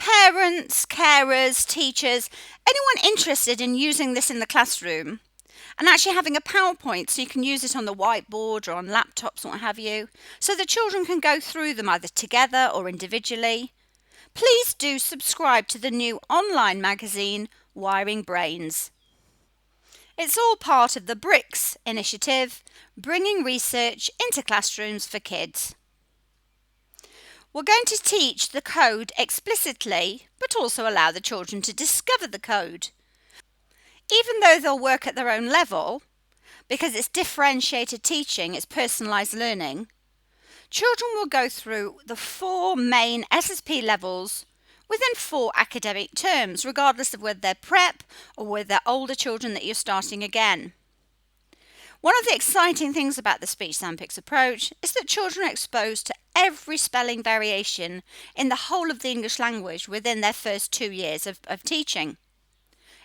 Parents, carers, teachers, anyone interested in using this in the classroom and actually having a PowerPoint so you can use it on the whiteboard or on laptops or what have you, so the children can go through them either together or individually, please do subscribe to the new online magazine, Wiring Brains. It's all part of the BRICS initiative, bringing research into classrooms for kids. We're going to teach the code explicitly, but also allow the children to discover the code. Even though they'll work at their own level, because it's differentiated teaching, it's personalised learning, children will go through the 4 main SSP levels within 4 academic terms, regardless of whether they're prep or whether they're older children that you're starting again. One of the exciting things about the Speech Sound Pics approach is that children are exposed to every spelling variation in the whole of the English language within their first 2 years of teaching.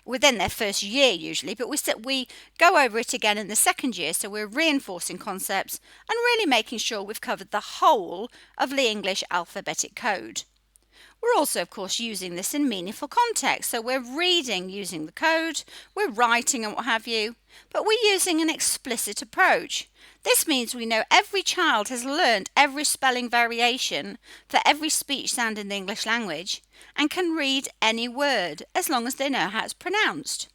Within their first year usually, but we go over it again in the second year, so we're reinforcing concepts and really making sure we've covered the whole of the English alphabetic code. We're also, of course, using this in meaningful context, so we're reading using the code, we're writing and what have you, but we're using an explicit approach. This means we know every child has learned every spelling variation for every speech sound in the English language and can read any word as long as they know how it's pronounced.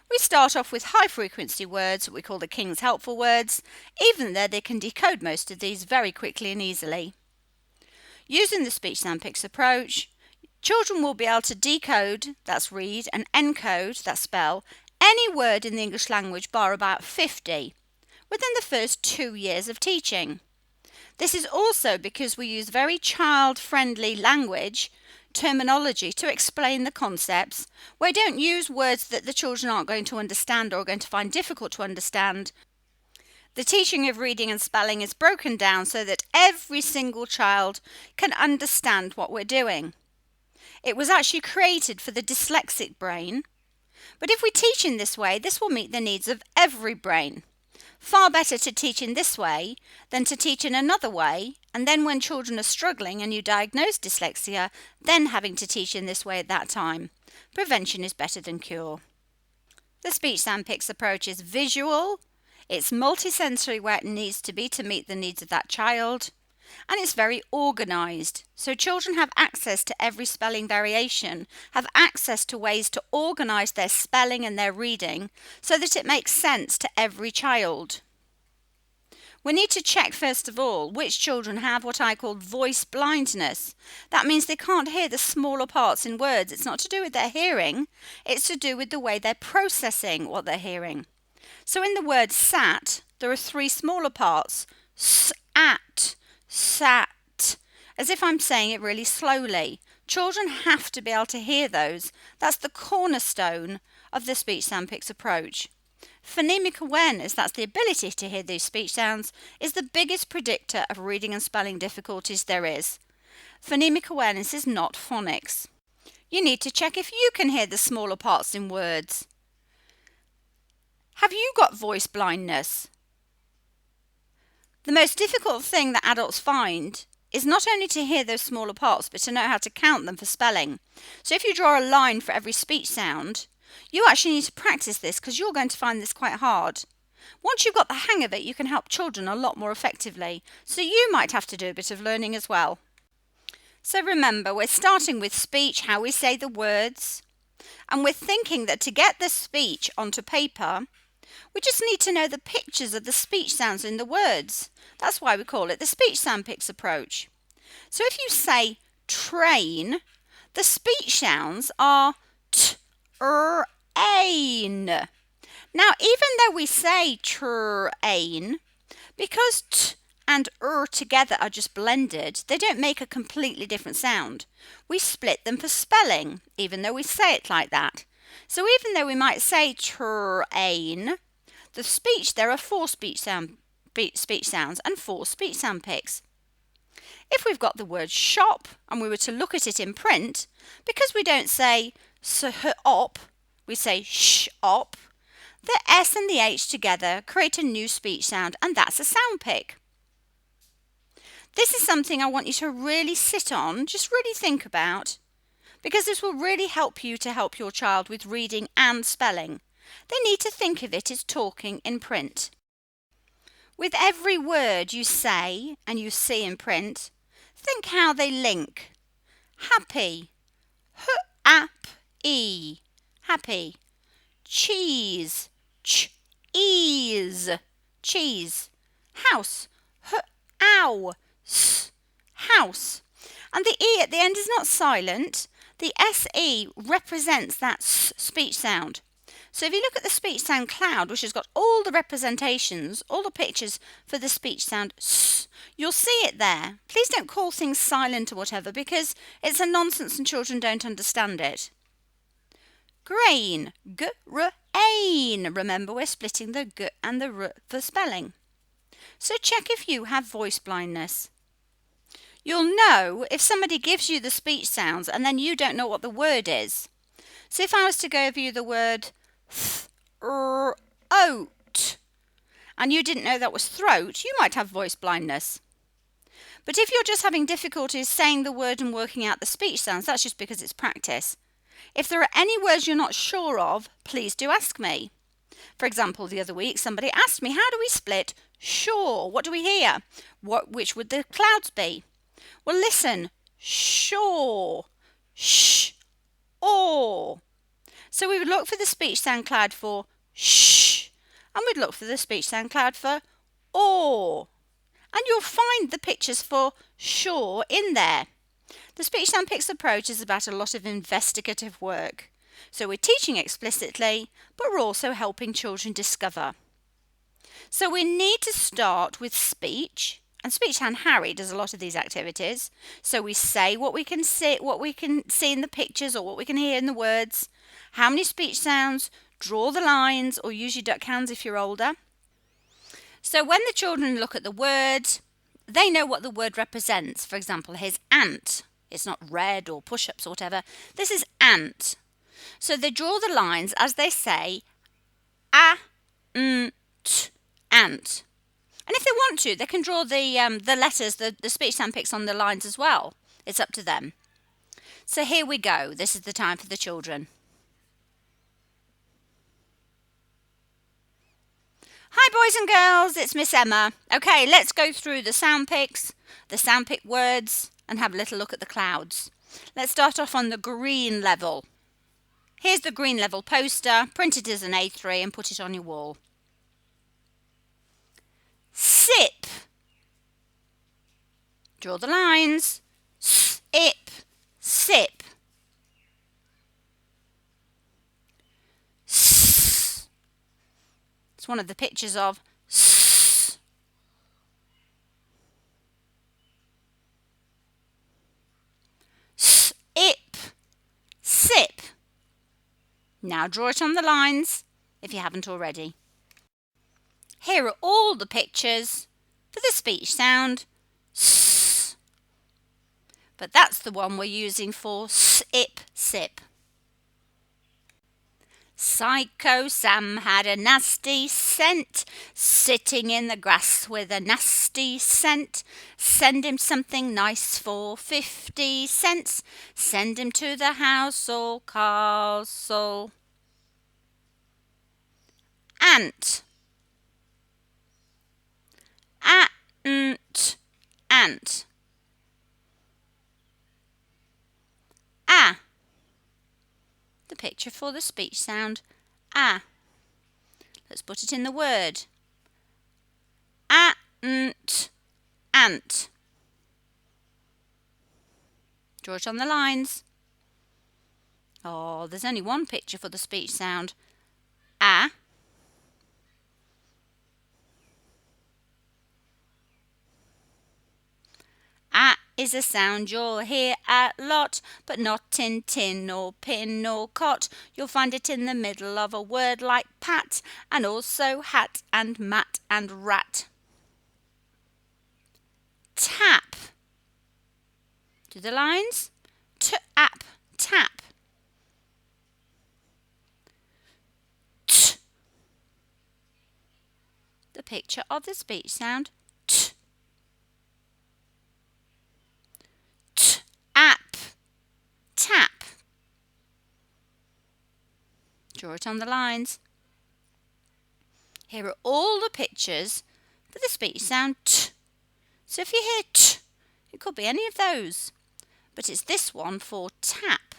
We start off with high frequency words, what we call the King's helpful words, even though they can decode most of these very quickly and easily. Using the Speech Sound Pics approach, children will be able to decode, that's read, and encode, that's spell, any word in the English language bar about 50 within the first 2 years of teaching. This is also because we use very child-friendly language, terminology to explain the concepts. We don't use words that the children aren't going to understand or are going to find difficult to understand. The teaching of reading and spelling is broken down so that every single child can understand what we're doing. It was actually created for the dyslexic brain, but if we teach in this way, this will meet the needs of every brain. Far better to teach in this way than to teach in another way, and then when children are struggling and you diagnose dyslexia, then having to teach in this way at that time. Prevention is better than cure. The Speech Sound Pics approach is visual, it's multisensory where it needs to be to meet the needs of that child, and it's very organised. So children have access to every spelling variation, have access to ways to organise their spelling and their reading so that it makes sense to every child. We need to check first of all which children have what I call voice blindness. That means they can't hear the smaller parts in words. It's not to do with their hearing, it's to do with the way they're processing what they're hearing. So in the word sat, there are 3 smaller parts, sat, sat, as if I'm saying it really slowly. Children have to be able to hear those. That's the cornerstone of the Speech Sound Pics approach. Phonemic awareness, that's the ability to hear these speech sounds, is the biggest predictor of reading and spelling difficulties there is. Phonemic awareness is not phonics. You need to check if you can hear the smaller parts in words. Have you got voice blindness? The most difficult thing that adults find is not only to hear those smaller parts, but to know how to count them for spelling. So if you draw a line for every speech sound, you actually need to practice this because you're going to find this quite hard. Once you've got the hang of it, you can help children a lot more effectively. So you might have to do a bit of learning as well. So remember, we're starting with speech, how we say the words, and we're thinking that to get the speech onto paper, we just need to know the pictures of the speech sounds in the words. That's why we call it the Speech Sound Pics approach. So if you say train, the speech sounds are t, ain. Now, even though we say train, because t and together are just blended, they don't make a completely different sound. We split them for spelling, even though we say it like that. So even though we might say train, the speech, there are 4 speech sounds and 4 speech sound pics. If we've got the word shop and we were to look at it in print, because we don't say op, we say sh-op, the S and the H together create a new speech sound, and that's a sound pic. This is something I want you to really sit on, just really think about, because this will really help you to help your child with reading and spelling. They need to think of it as talking in print. With every word you say and you see in print, think how they link. Happy, h-ap-e, happy. Cheese, ch-ease, cheese. House, h-ow-s, house. And the E at the end is not silent. The SE represents that S speech sound. So if you look at the speech sound cloud, which has got all the representations, all the pictures for the speech sound S, you'll see it there. Please don't call things silent or whatever, because it's a nonsense and children don't understand it. Grain, g-r-ain. Remember, we're splitting the g and the r for spelling. So check if you have voice blindness. You'll know if somebody gives you the speech sounds and then you don't know what the word is. So if I was to give you the word throat and you didn't know that was throat, you might have voice blindness. But if you're just having difficulties saying the word and working out the speech sounds, that's just because it's practice. If there are any words you're not sure of, please do ask me. For example, the other week somebody asked me, how do we split sure? What do we hear? Which would the clouds be? Well, listen, sure, sh, or. So we would look for the speech sound cloud for sh, and we'd look for the speech sound cloud for or. And you'll find the pictures for sure in there. The Speech Sound Pics approach is about a lot of investigative work. So we're teaching explicitly, but we're also helping children discover. So we need to start with speech, and Speech Hand Harry does a lot of these activities. So we say what we can see in the pictures or what we can hear in the words, how many speech sounds, draw the lines, or use your duck hands if you're older. So when the children look at the word, they know what the word represents. For example, here's ant. It's not red or push-ups or whatever. This is ant. So they draw the lines as they say a-n-t, ant. And if they want to, they can draw the letters, the speech sound pics on the lines as well. It's up to them. So here we go. This is the time for the children. Hi boys and girls, it's Miss Emma. Okay, let's go through the sound pics, the sound pic words, and have a little look at the clouds. Let's start off on the green level. Here's the green level poster. Print it as an A3 and put it on your wall. Sip. Draw the lines. Sip, sip. S. It's one of the pictures of S. Sip, sip. Now draw it on the lines if you haven't already. Here are all the pictures for the speech sound S. But that's the one we're using for sip, sip. Psycho Sam had a nasty scent, sitting in the grass with a nasty scent. Send him something nice for 50 cents. Send him to the house or castle. Ant. Ant, ant. Ah. The picture for the speech sound ah. Let's put it in the word. Ant, ant. Draw it on the lines. Oh, there's only one picture for the speech sound ah. Ah is a sound you'll hear a lot, but not in tin or pin or cot. You'll find it in the middle of a word like pat, and also hat and mat and rat. Tap. Do the lines. T-ap, tap. T. The picture of the speech sound T. T-ap, tap. Draw it on the lines. Here are all the pictures for the speech sound T. So if you hear T, it could be any of those, but it's this one for tap.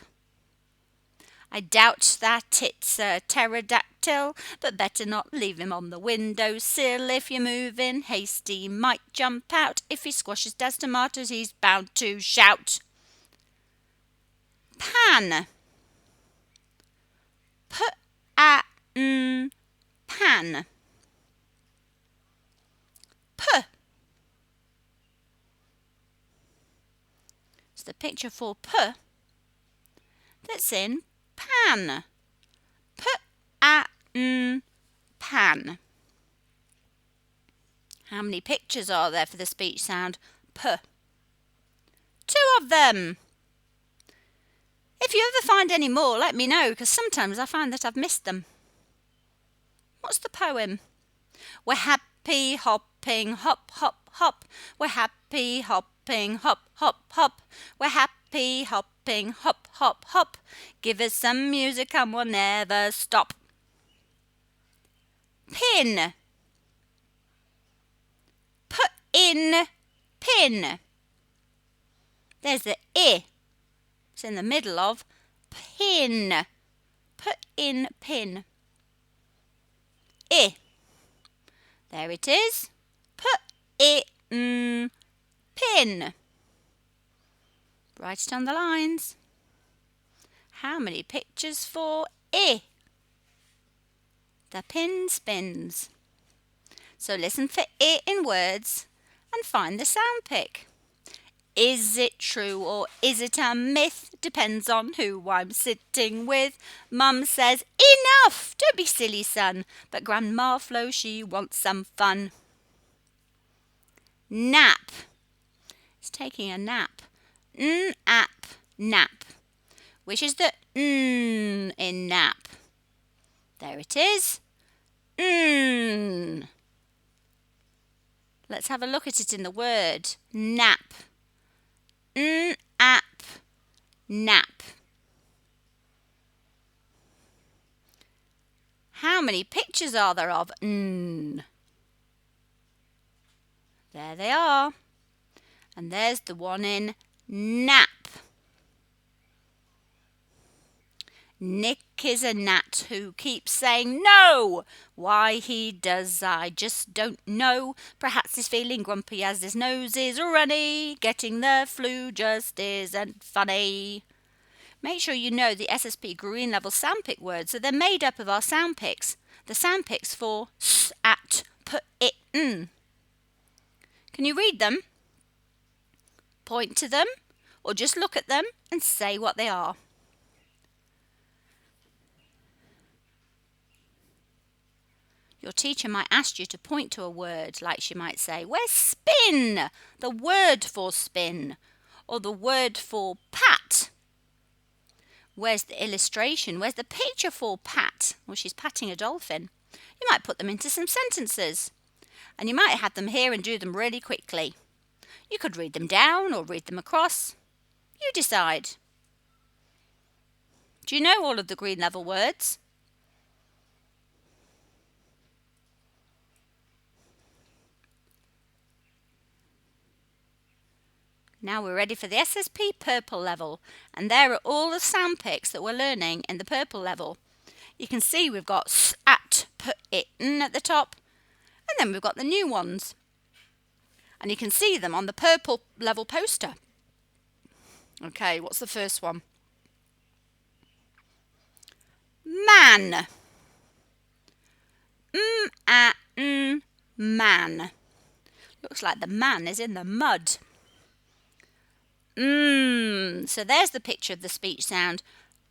I doubt that it's a pterodactyl, but better not leave him on the windowsill. If you move in haste, he might jump out. If he squashes Dad's tomatoes, he's bound to shout. Pan. P-A-N, pan. P. It's the picture for P that's in pan. P-A-N, pan. How many pictures are there for the speech sound P? 2 of them. If you ever find any more, let me know, because sometimes I find that I've missed them. What's the poem? We're happy hopping, hop, hop, hop. We're happy hopping, hop, hop, hop. We're happy hopping, hop, hop, hop. Give us some music and we'll never stop. Pin. Put in pin. There's the I. It's in the middle of pin. Put in pin. I. There it is. Put in pin. Write it on the lines. How many pictures for I? The pin spins. So listen for I in words and find the sound pic. Is it true or is it a myth? Depends on who I'm sitting with. Mum says, enough! Don't be silly, son. But Grandma Flo, she wants some fun. Nap. It's taking a nap. N-ap, nap. Which is the in nap? There it is. Let's have a look at it in the word. Nap. N-ap, nap. How many pictures are there of n? There they are. And there's the one in nap. Nick is a gnat who keeps saying no. Why he does, I just don't know. Perhaps he's feeling grumpy as his nose is runny. Getting the flu just isn't funny. Make sure you know the SSP green level sound pic words. So they're made up of our sound pics. The sound pics for s, at, p, it, n. Can you read them? Point to them or just look at them and say what they are. Your teacher might ask you to point to a word, like she might say, where's spin? The word for spin. Or the word for pat. Where's the illustration? Where's the picture for pat? Well, she's patting a dolphin. You might put them into some sentences. And you might have them here and do them really quickly. You could read them down or read them across. You decide. Do you know all of the green level words? Now we're ready for the SSP purple level, and there are all the sound pics that we're learning in the purple level. You can see we've got s, at, p, it, n at the top, and then we've got the new ones. And you can see them on the purple level poster. Okay, what's the first one? Man. M-a-n, man. Looks like the man is in the mud. So there's the picture of the speech sound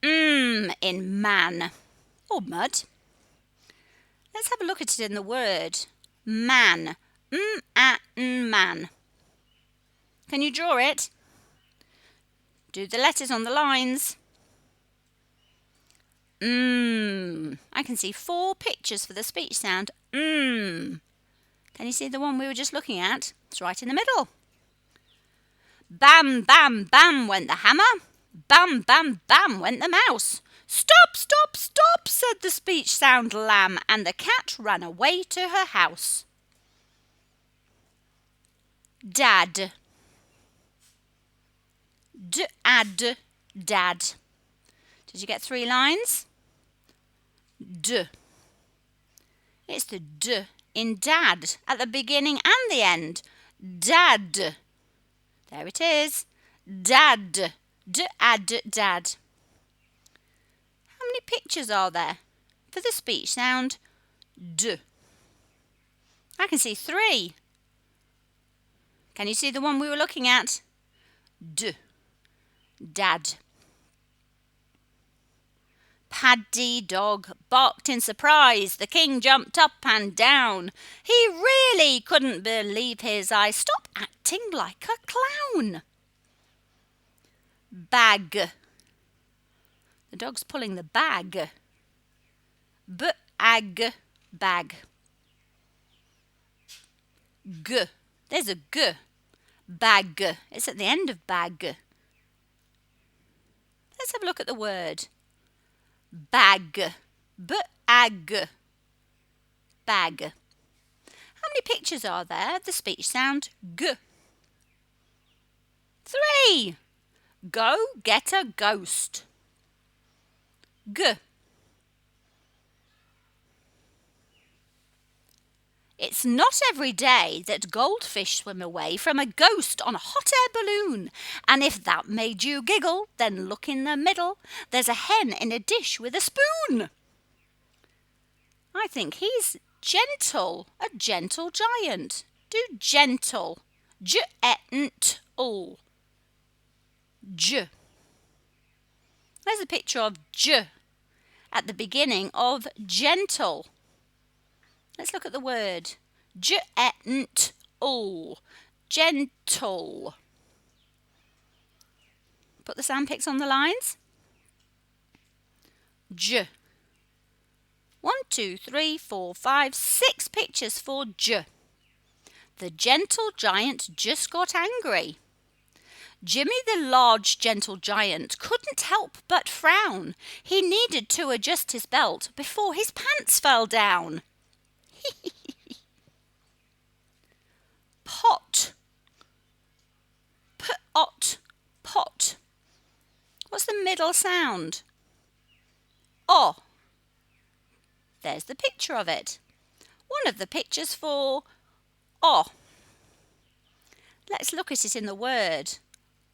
in man or mud. Let's have a look at it in the word man. Man. Can you draw it? Do the letters on the lines. I can see 4 pictures for the speech sound Can you see the one we were just looking at? It's right in the middle. Bam, bam, bam went the hammer. Bam, bam, bam went the mouse. "Stop, stop, stop," said the speech sound lamb, and the cat ran away to her house. Dad. D-ad, dad. Did you get 3 lines? D. It's the D in dad at the beginning and the end. Dad. There it is. Dad. D-ad, dad. How many pictures are there for the speech sound D? I can see 3. Can you see the one we were looking at? D. Dad. Paddy dog barked in surprise. The king jumped up and down. He really couldn't believe his eyes. Stop acting like a clown. Bag. The dog's pulling the bag. B-ag, bag. G. There's a G. Bag. It's at the end of bag. Let's have a look at the word. Bag. B-ag. Bag. How many pictures are there of the speech sound G? 3. Go get a ghost. G. It's not every day that goldfish swim away from a ghost on a hot air balloon. And if that made you giggle, then look in the middle. There's a hen in a dish with a spoon. I think he's gentle, a gentle giant. Do gentle. G-e-n-t-l. J. There's a picture of J at the beginning of gentle. Let's look at the word. Gentle. Gentle. Put the sound pics on the lines. J. 1, 2, 3, 4, 5, 6 pictures for J. The gentle giant just got angry. Jimmy the large gentle giant couldn't help but frown. He needed to adjust his belt before his pants fell down. Pot. P-ot. Pot. What's the middle sound? O. There's the picture of it. One of the pictures for O. Let's look at it in the word.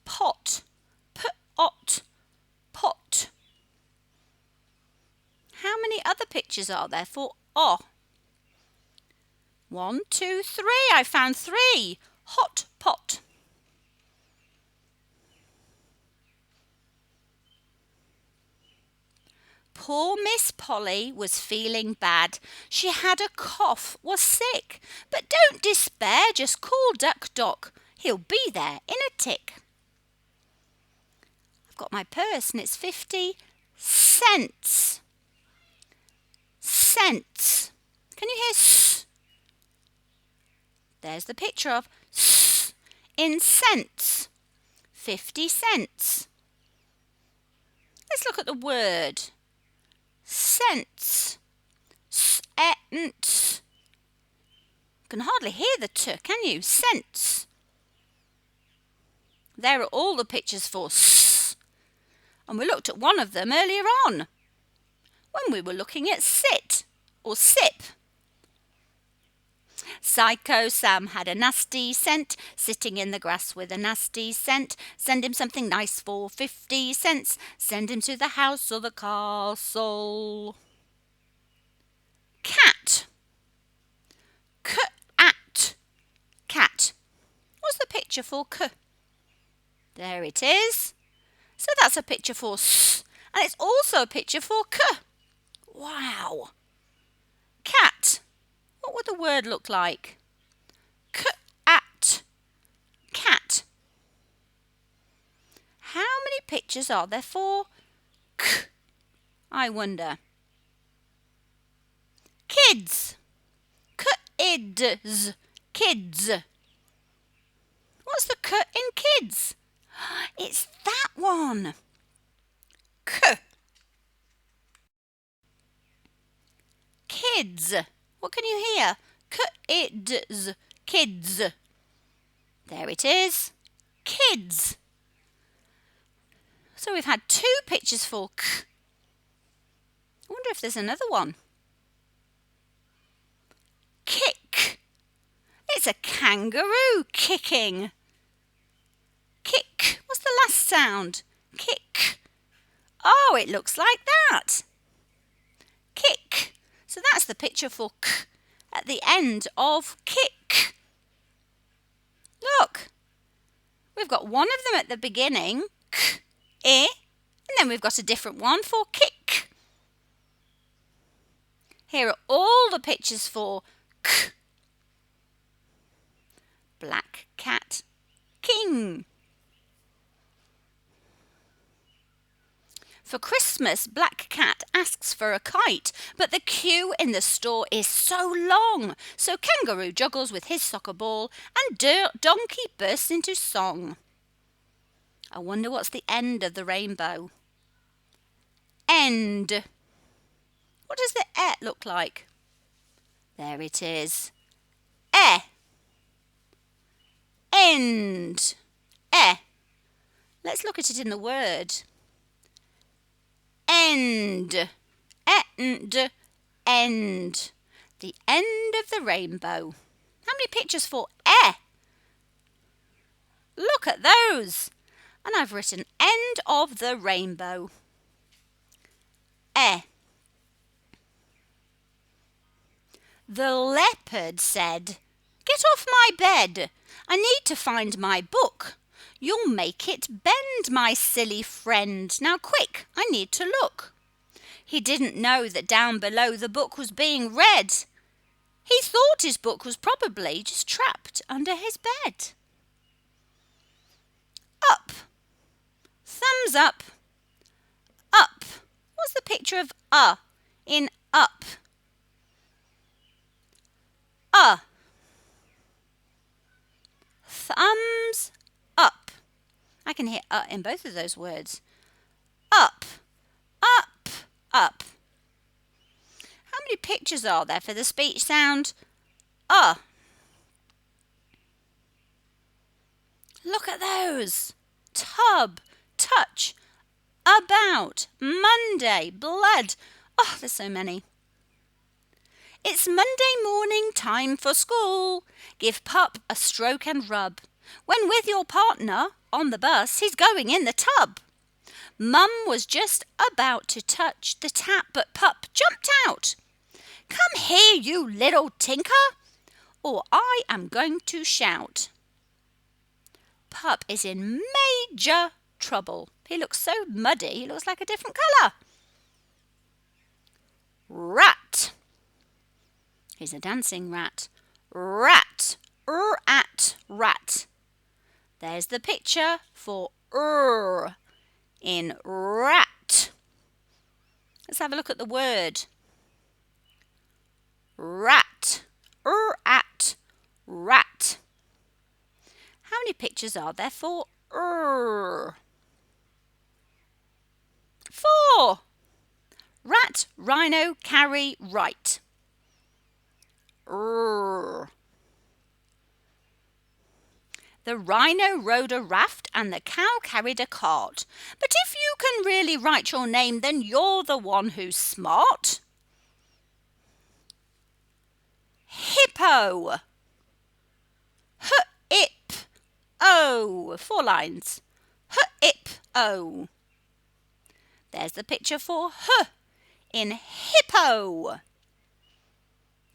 Pot. P-ot. Pot. How many other pictures are there for O? 1, 2, 3. I found 3. Hot pot. Poor Miss Polly was feeling bad. She had a cough, was sick. But don't despair, just call Duck Doc. He'll be there in a tick. I've got my purse and it's 50 cents. Cents. Can you hear s? There's the picture of s in cents. 50 cents. Let's look at the word. Cents. Cents. Can hardly hear the t, can you? Cents. There are all the pictures for s. And we looked at one of them earlier on when we were looking at sit or sip. Psycho Sam had a nasty scent, sitting in the grass with a nasty scent. Send him something nice for 50 cents. Send him to the house or the castle. Cat. C-at. Cat. What's the picture for c? There it is. So that's a picture for s. And it's also a picture for c. Wow. Cat. What would the word look like? C-at. Cat. How many pictures are there for k? I wonder. Kids. K-ids. Kids. What's the k in kids? It's that one. K. kids. What can you hear? Kids, kids. There it is, kids. So we've had 2 pictures for k. I wonder if there's another one. Kick. It's a kangaroo kicking. Kick. What's the last sound? Kick. Oh, it looks like that. Kick. So that's the picture for k at the end of kick. Look. We've got one of them at the beginning, k, and then we've got a different one for kick. Here are all the pictures for k. Black cat, king. For Christmas, Black Cat asks for a kite, but the queue in the store is so long. So Kangaroo juggles with his soccer ball and Donkey bursts into song. I wonder what's the end of the rainbow. End. What does the look like? There it is. End. Let's look at it in the word. End. End. End. The end of the rainbow. How many pictures for Look at those. And I've written end of the rainbow. The leopard said, "Get off my bed. I need to find my book. You'll make it bend, my silly friend. Now quick, I need to look." He didn't know that down below the book was being read. He thought his book was probably just trapped under his bed. Up. Thumbs up. Up. What's the picture of in up? Thumbs up. I can hear in both of those words. Up, up, up. How many pictures are there for the speech sound Look at those. Tub, touch, about, Monday, blood. Oh, there's so many. It's Monday morning, time for school. Give Pup a stroke and rub. When with your partner on the bus, he's going in the tub. Mum was just about to touch the tap, but Pup jumped out. "Come here, you little tinker, or I am going to shout." Pup is in major trouble. He looks so muddy, he looks like a different colour. Rat. He's a dancing rat. Rat. Rat. Rat. There's the picture for in rat. Let's have a look at the word. Rat. Rat. Rat. How many pictures are there for 4. Rat, rhino, carry, right. The rhino rode a raft and the cow carried a cart. But if you can really write your name, then you're the one who's smart. Hippo. H-I-P-O. 4 lines. H-I-P-O. There's the picture for in hippo.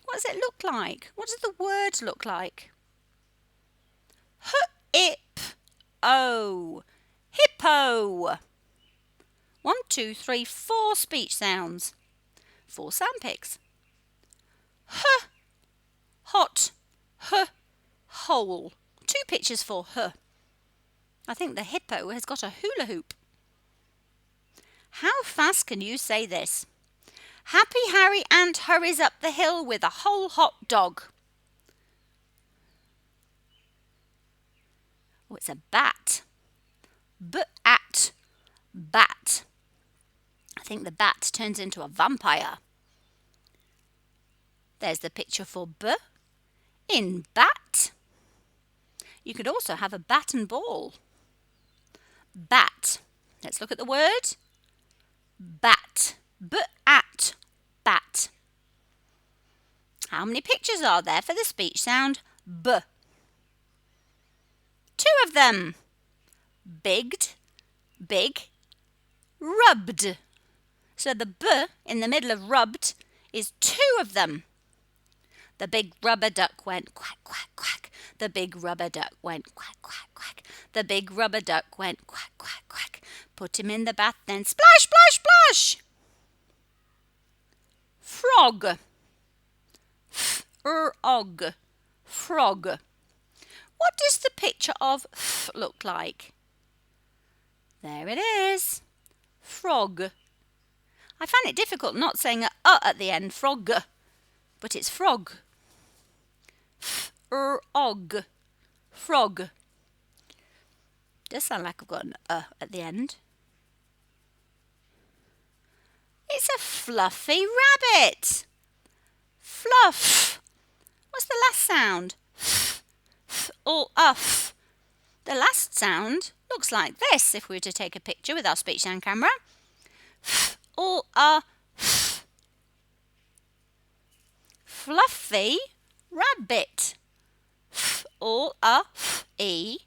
What does it look like? What does the word look like? H-I-P-O. Hippo. 1, 2, 3, 4 speech sounds. 4 sound pics. Hot. Hole. 2 pictures for I think the hippo has got a hula hoop. How fast can you say this? Happy Harry Ant hurries up the hill with a whole hot dog. Oh, it's a bat. B-at. Bat. I think the bat turns into a vampire. There's the picture for B in bat. You could also have a bat and ball. Bat. Let's look at the word. Bat. B-at. Bat. How many pictures are there for the speech sound B? 2 of them. Bigged, big, rubbed. So the B in the middle of rubbed is 2 of them. The big rubber duck went quack, quack, quack. The big rubber duck went quack, quack, quack. The big rubber duck went quack, quack, quack. Put him in the bath, then splash, splash, splash. Frog. F-r-og. Frog. What does the picture of f look like? There it is. Frog. I find it difficult not saying a at the end, frog, but it's frog. F-r-og. Frog. Does sound like I've got an at the end. It's a fluffy rabbit. Fluff. What's the last sound? F, f, or uff. The last sound looks like this if we were to take a picture with our speech sound camera. F, or f. Fluffy rabbit. F, or f-e,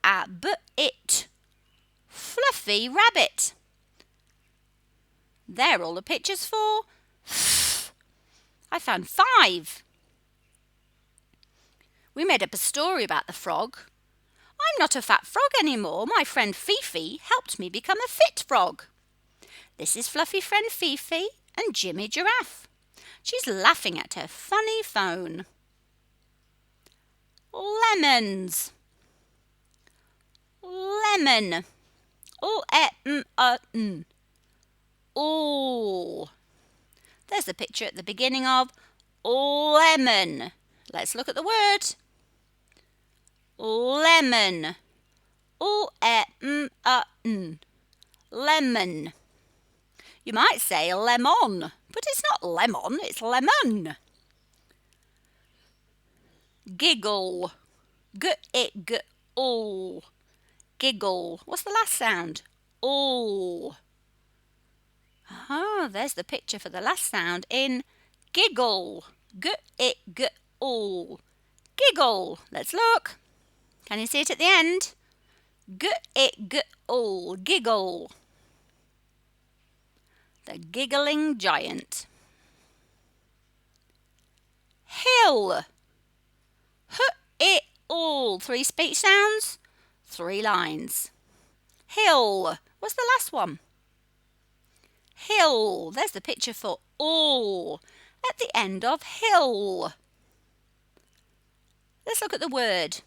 ab, it. Fluffy rabbit. They're all the pictures for f. I found 5. We made up a story about the frog. I'm not a fat frog anymore. My friend Fifi helped me become a fit frog. This is fluffy friend Fifi and Jimmy Giraffe. She's laughing at her funny phone. Lemons. Lemon. L-e-m-o-n. All. There's the picture at the beginning of lemon. Let's look at the word. Lemon. L-e-m-o-n. Lemon. You might say lemon, but it's not lemon, it's lemon. Giggle. G-i-g-all. Giggle. What's the last sound? All. Ah, there's the picture for the last sound in giggle. G-i-g-all. Giggle. Let's look. Can you see it at the end? G-i-g-all. Giggle. The giggling giant. Hill. H-i-all. 3 speech sounds, 3 lines. Hill. What's the last one? Hill. There's the picture for all at the end of hill. Let's look at the word.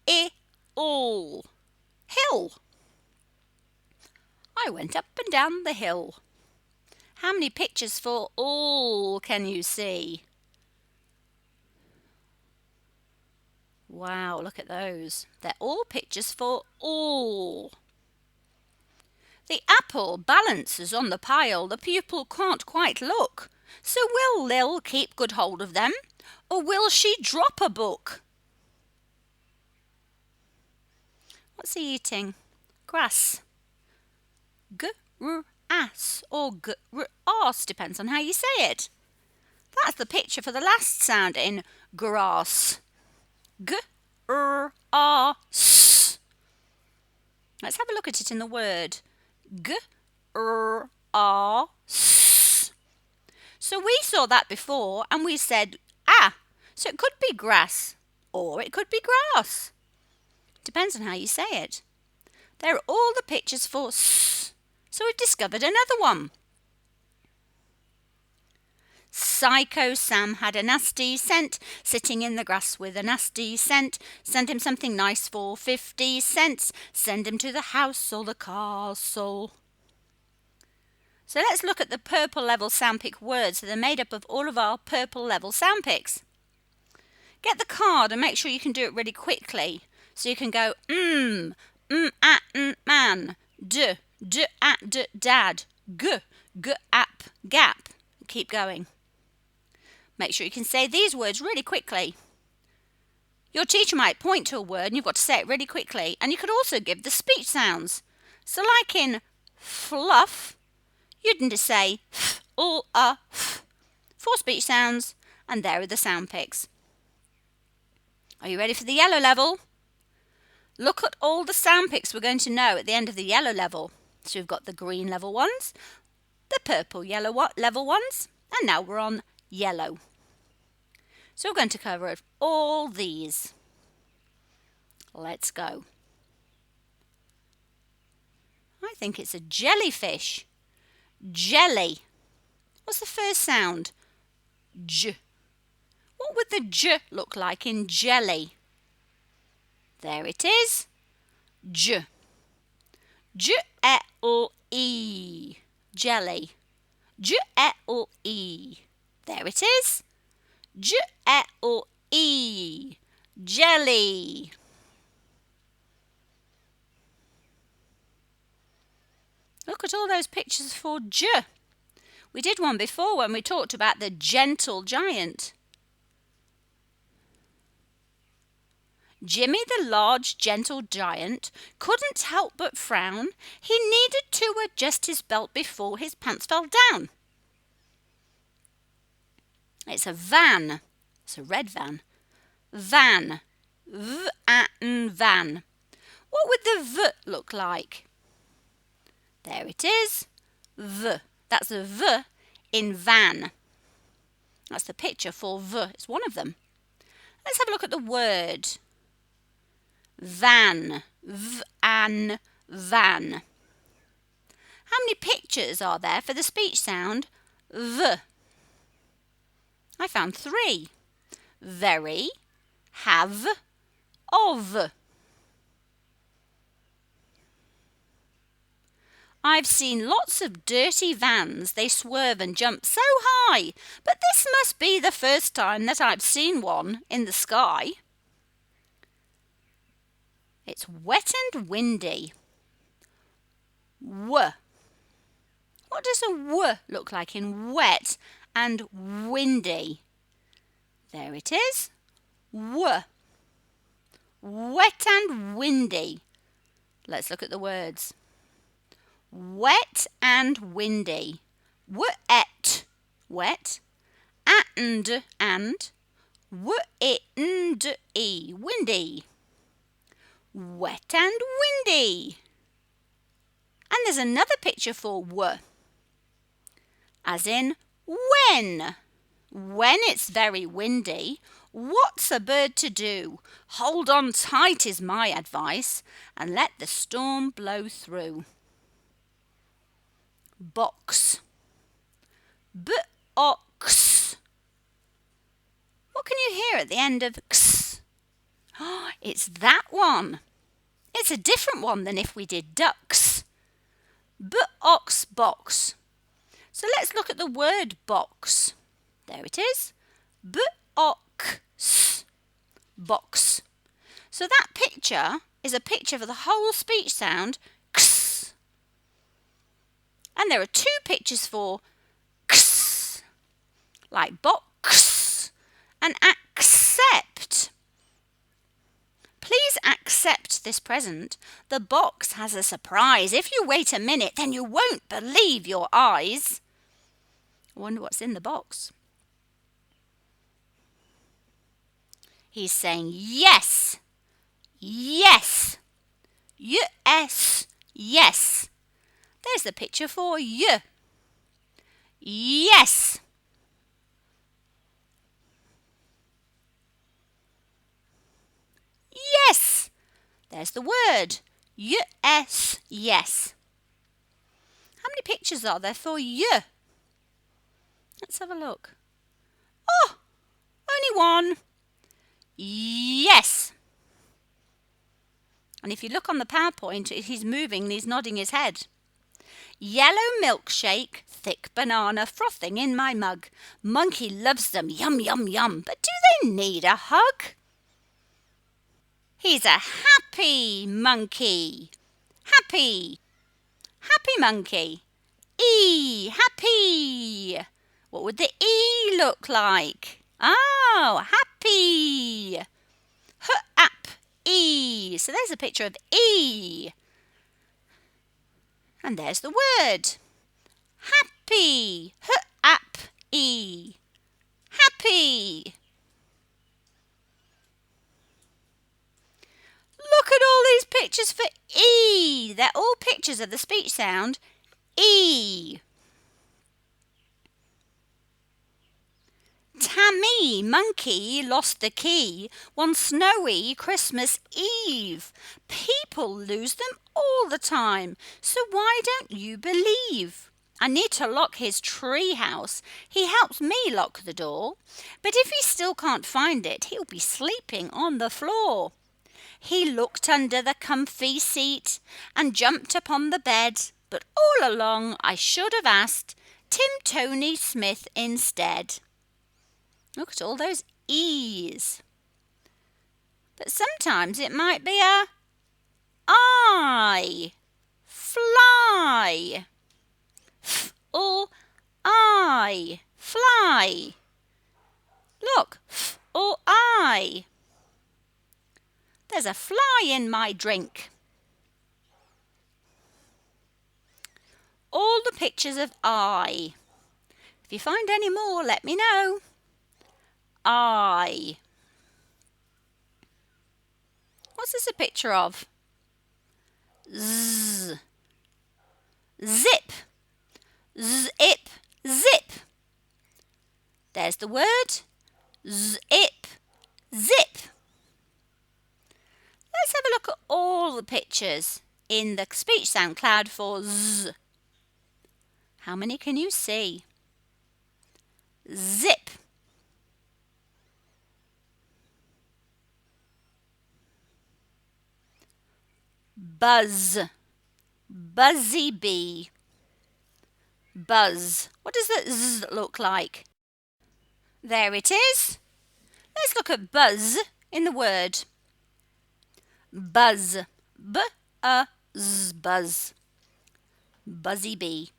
H-i-all. Hill. I went up and down the hill. How many pictures for all can you see? Wow, look at those. They're all pictures for all. The apple balances on the pile. The pupil can't quite look. So will Lil keep good hold of them, or will she drop a book? What's he eating? Grass. G-r-ass or g-r-ass, depends on how you say it. That's the picture for the last sound in grass. G-r-ass. Let's have a look at it in the word. G-r-ass. So we saw that before and we said so it could be grass or it could be grass. Depends on how you say it. There are all the pictures for s. So we've discovered another one. Psycho Sam had a nasty scent, sitting in the grass with a nasty scent. Send him something nice for 50 cents. Send him to the house or the castle. So let's look at the purple level sound pic words. So they're made up of all of our purple level sound pics. Get the card and make sure you can do it really quickly. So you can go at man, d at dad, g at gap. Keep going. Make sure you can say these words really quickly. Your teacher might point to a word and you've got to say it really quickly. And you could also give the speech sounds. So like in fluff, you'd need to say f or a f. 4 speech sounds, and there are the sound pics. Are you ready for the yellow level? Look at all the sound pics we're going to know at the end of the yellow level. So we've got the green level ones, the purple yellow level ones, and now we're on yellow. So we're going to cover all these. Let's go. I think it's a jellyfish. Jelly. What's the first sound? J. What would the J look like in jelly? There it is. J. J-E-L-E. Jelly. J-E-L-E. There it is. J-E-L-E. Jelly. Look at all those pictures for J. We did one before when we talked about the gentle giant. Jimmy the large gentle giant couldn't help but frown. He needed to adjust his belt before his pants fell down. It's a van. It's a red van. Van. V-A-N van. What would the V look like? There it is. V. That's a V in van. That's the picture for V. It's one of them. Let's have a look at the word. Van. V-an, van. How many pictures are there for the speech sound V? I found 3. Very, have, of. I've seen lots of dirty vans. They swerve and jump so high. But this must be the first time that I've seen one in the sky. It's wet and windy. W. What does a W look like in wet and windy? There it is. W. Wet and windy. Let's look at the words. Wet and windy. Wet, wet. And, w-i-n-d-e, windy. Wet and windy. And there's another picture for w, as in when. When it's very windy, what's a bird to do? Hold on tight is my advice, and let the storm blow through. Box. B-ox. What can you hear at the end of x? Oh, it's that one. It's a different one than if we did ducks. B-ox box. So let's look at the word box. There it is. B-ox. Box. So that picture is a picture for the whole speech sound x. And there are 2 pictures for x, like box and accept. Please accept this present. The box has a surprise. If you wait a minute, then you won't believe your eyes. I wonder what's in the box. He's saying yes, yes, yes, yes. There's the picture for you. Yes. Yes. There's the word. Yes, yes. How many pictures are there for you? Let's have a look. Oh, only one. Yes. And if you look on the PowerPoint, he's moving and he's nodding his head. Yellow milkshake, thick banana frothing in my mug. Monkey loves them, yum, yum, yum. But do they need a hug? He's a happy monkey. Happy. Happy monkey. E, happy. What would the E look like? Oh, happy. H-ap-E. So there's a picture of E. And there's the word. Happy. H-ap-E. Happy. Look at all these pictures for E. They're all pictures of the speech sound E. Tammy, monkey, lost the key one snowy Christmas Eve. People lose them all the time, so why don't you believe? I need to lock his tree house. He helps me lock the door. But if he still can't find it, he'll be sleeping on the floor. He looked under the comfy seat and jumped upon the bed. But all along I should have asked Tim Tony Smith instead. Look at all those E's. But sometimes it might be a I. Fly. F-L-I. Fly. Look, F-L-I. There's a fly in my drink. All the pictures of I. If you find any more, let me know. I. What's this a picture of? Z. Zip. Zip. Zip. There's the word. Zip. Zip. Let's have a look at all the pictures in the speech sound cloud for Z. How many can you see? Zip. Buzz. Buzzy bee. Buzz. What does the Z look like? There it is. Let's look at buzz in the word. Buzz. B-U-Z. Buzz. Buzzy bee.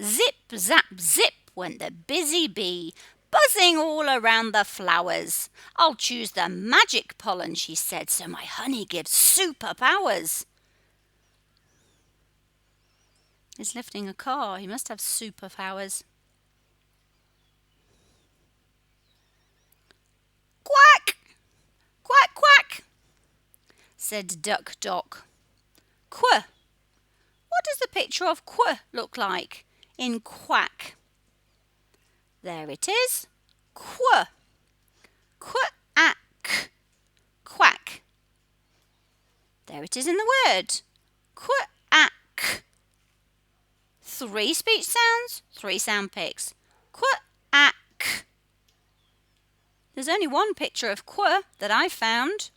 Zip, zap, zip went the busy bee, buzzing all around the flowers. I'll choose the magic pollen, she said, so my honey gives superpowers. He's lifting a car. He must have superpowers. Quack! Quack, quack! Said Duck Dock. Qu. What does the picture of Qu look like in Quack? There it is. Qu. Quack. Quack. There it is in the word. Quack. 3 speech sounds, 3 sound pics. Quack. There's only one picture of Qu that I found.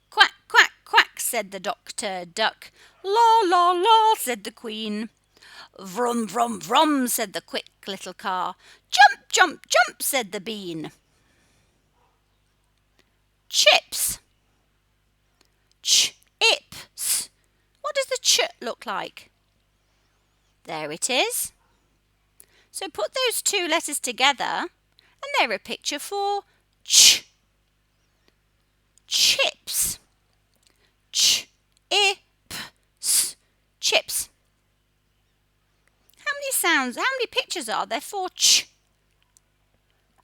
Quack, quack, quack, said the Doctor Duck. La, la, la, said the Queen. Vrum, vrum, vrum, said the quick little car. Jump, jump, jump, said the Bean. Chips. Ch-ips. What does the ch look like? There it is. So put those 2 letters together and they're a picture for ch. Chips. Ch-ips. Chips. How many pictures are there for ch?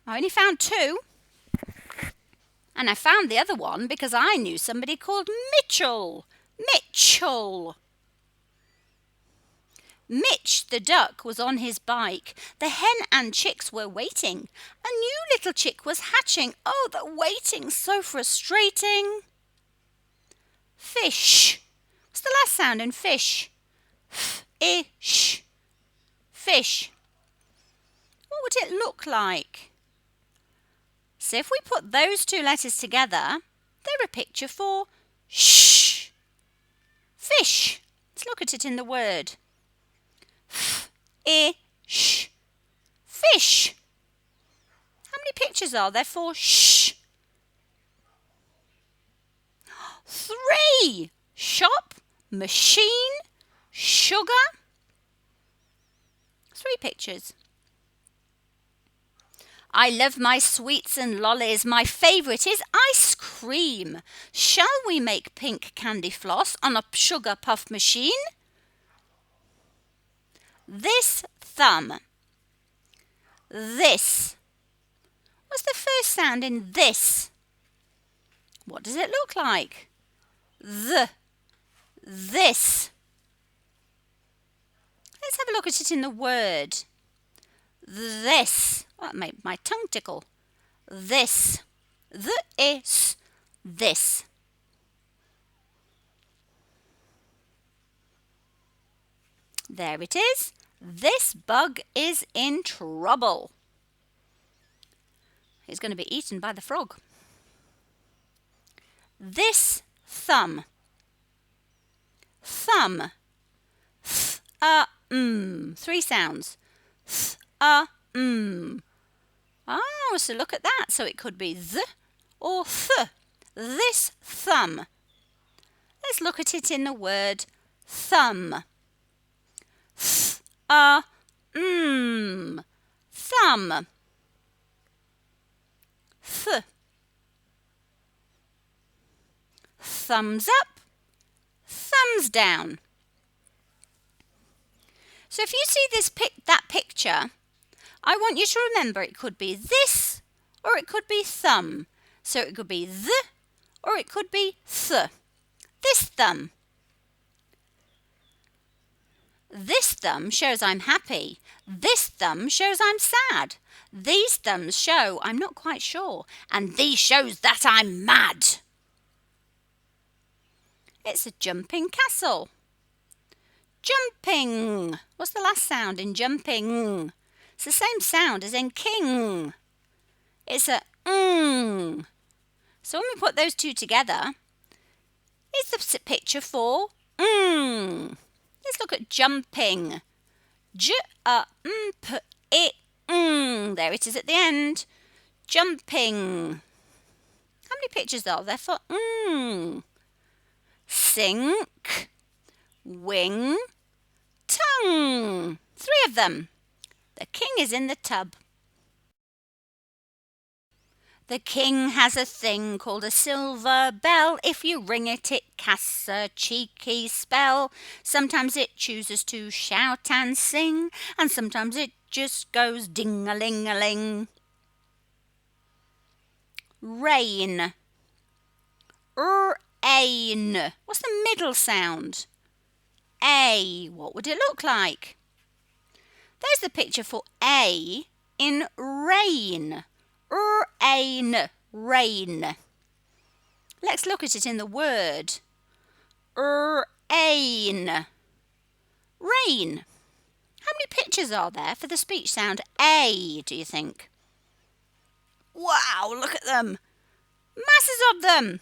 I only found 2. And I found the other one because I knew somebody called Mitchell. Mitchell. Mitch the duck was on his bike. The hen and chicks were waiting. A new little chick was hatching. Oh, the waiting's so frustrating. Fish. What's the last sound in fish? F-ish. Fish. What would it look like? So if we put those 2 letters together, they're a picture for sh. Fish. Let's look at it in the word. F-ish. Fish. How many pictures are there for sh? E. Shop, machine, sugar. 3 pictures. I love my sweets and lollies. My favourite is ice cream. Shall we make pink candy floss on a sugar puff machine? This thumb. This. What's the first sound in this? What does it look like? This. Let's have a look at it in the word. This. Oh, that made my tongue tickle. This. This. There it is. This bug is in trouble. He's going to be eaten by the frog. This thumb. Thumb. 3 sounds. Oh, so look at that. So it could be th or th. This thumb. Let's look at it in the word thumb. Thumb. Th. Thumbs up, thumbs down. So if you see that picture, I want you to remember it could be this or it could be thumb. So it could be th or it could be th. This thumb. This thumb shows I'm happy. This thumb shows I'm sad. These thumbs show I'm not quite sure. And these shows that I'm mad. It's a jumping castle. Jumping. What's the last sound in jumping? It's the same sound as in king. It's a ng. So when we put those two together, it's the picture for ng. Let's look at jumping. J-u-m-p-i-ng. There it is at the end. Jumping. How many pictures are there for ng? Sink, wing, tongue. 3 of them. The king is in the tub. The king has a thing called a silver bell. If you ring it, it casts a cheeky spell. Sometimes it chooses to shout and sing, and sometimes it just goes ding-a-ling-a-ling. Rain. Ain. What's the middle sound? A. What would it look like? There's the picture for A in rain. Ain. Rain. Let's look at it in the word. Ain. Rain. How many pictures are there for the speech sound A, do you think? Wow, look at them. Masses of them.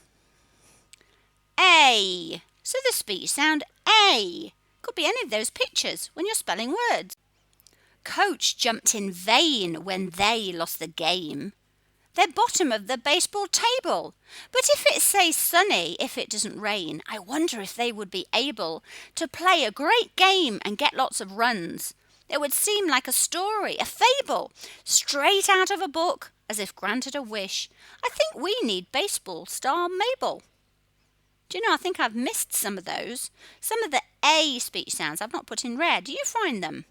A. So the speech sound A could be any of those pictures when you're spelling words. Coach jumped in vain when they lost the game. They're bottom of the baseball table. But if it says sunny, if it doesn't rain, I wonder if they would be able to play a great game and get lots of runs. It would seem like a story, a fable, straight out of a book, as if granted a wish. I think we need baseball star Mabel. Do you know, I think I've missed some of those. Some of the A speech sounds I've not put in red. Do you find them?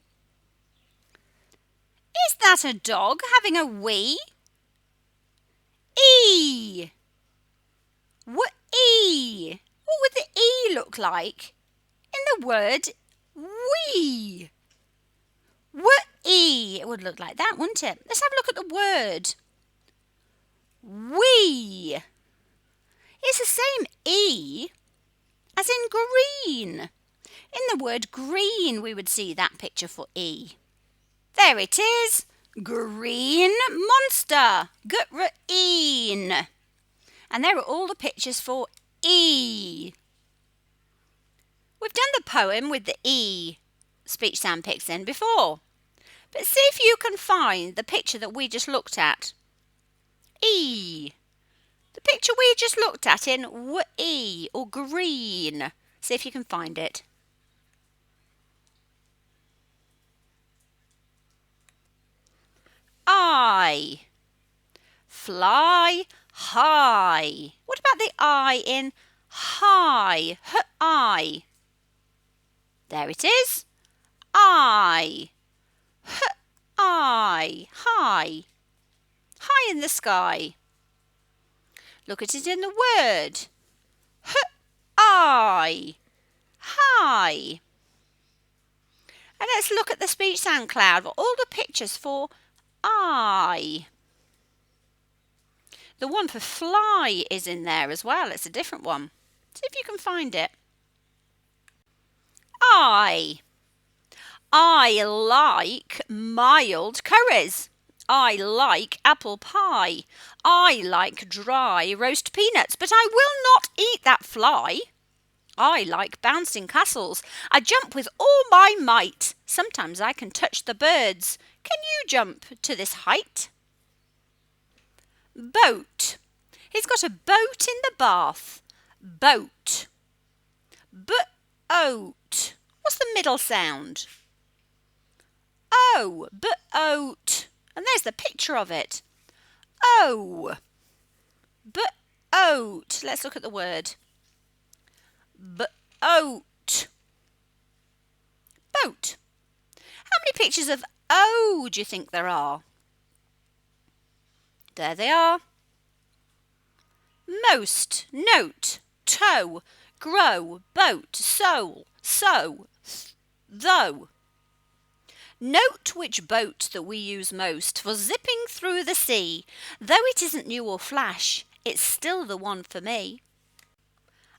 Is that a dog having a wee? E. What E? What would the E look like in the word wee? What E? It would look like that, wouldn't it? Let's have a look at the word. Wee. It's the same E as in green. In the word green, we would see that picture for E. There it is. Green monster. Green. And there are all the pictures for E. We've done the poem with the E speech sound pics in before. But see if you can find the picture that we just looked at. E. The picture we just looked at in W-E or green. See if you can find it. I. Fly high. What about the I in high? H-I. There it is. I. H-I. High. High in the sky. Look at it in the word. H-I. High. And let's look at the speech sound cloud for all the pictures for I. The one for fly is in there as well. It's a different one. See if you can find it. I like mild curries. I like apple pie. I like dry roast peanuts, but I will not eat that fly. I like bouncing castles. I jump with all my might. Sometimes I can touch the birds. Can you jump to this height? Boat. He's got a boat in the bath. Boat. B-oat. What's the middle sound? O. B-oat. And there's the picture of it. O. B-oat. Let's look at the word. B-oat. Boat. How many pictures of O do you think there are? There they are. Most, note, toe, grow, boat, soul, so, though. Note which boat that we use most for zipping through the sea. Though it isn't new or flash, it's still the one for me.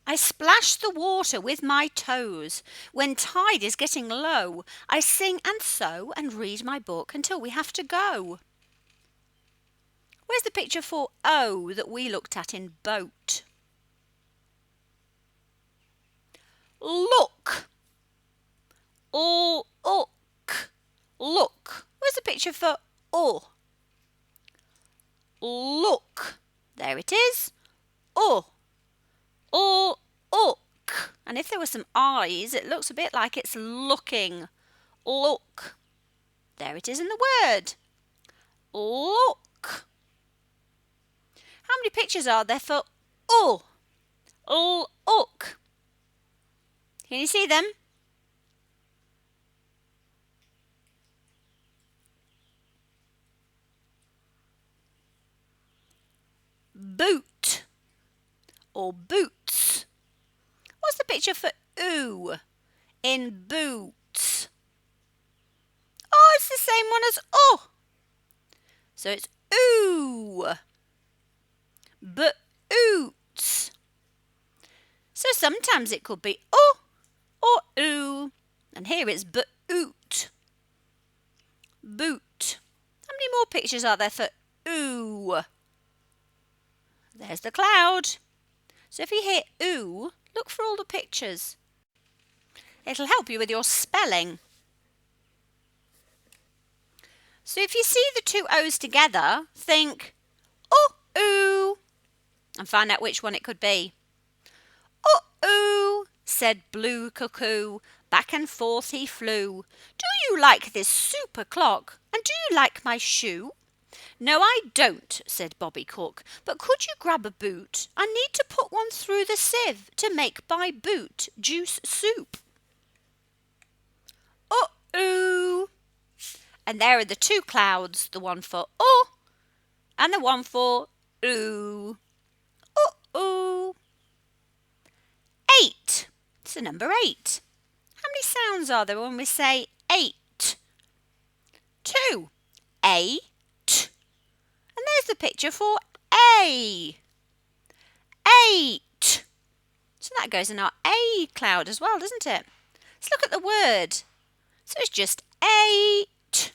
I splash the water with my toes. When tide is getting low, I sing and sew and read my book until we have to go. Where's the picture for O that we looked at in boat? Look. Look. Look. Where's the picture for O? Look. There it is. O. Look. And if there were some eyes, it looks a bit like it's looking. Look. There it is in the word. Look. How many pictures are there for O? Look. Can you see them? Boot or boots. What's the picture for oo in boots? Oh, it's the same one as O. So it's oo. Boots. So sometimes it could be O or oo. And here it's boot. Boot. How many more pictures are there for oo? There's the cloud. So if you hear oo, look for all the pictures. It'll help you with your spelling. So if you see the two O's together, think ooh and find out which one it could be. Ooh, said Blue Cuckoo. Back and forth he flew. Do you like this super clock? And do you like my shoe? No, I don't, said Bobby Cook, but could you grab a boot? I need to put one through the sieve to make my boot juice soup. Ooh. And there are the two clouds, the one for O and the one for ooh. Ooh. 8. It's the number 8. How many sounds are there when we say 8? 2. 8. And there's the picture for A. 8. So that goes in our A cloud as well, doesn't it? Let's look at the word. So it's just 8.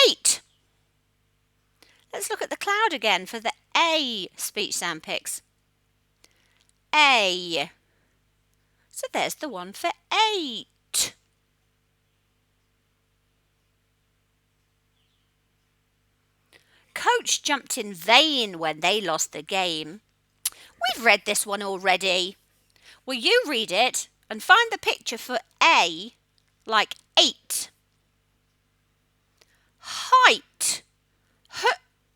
8. Let's look at the cloud again for the A speech sound pics. A. So there's the one for 8. coach jumped in vain when they lost the game. We've read this one already. Will you read it and find the picture for A, like 8? Height.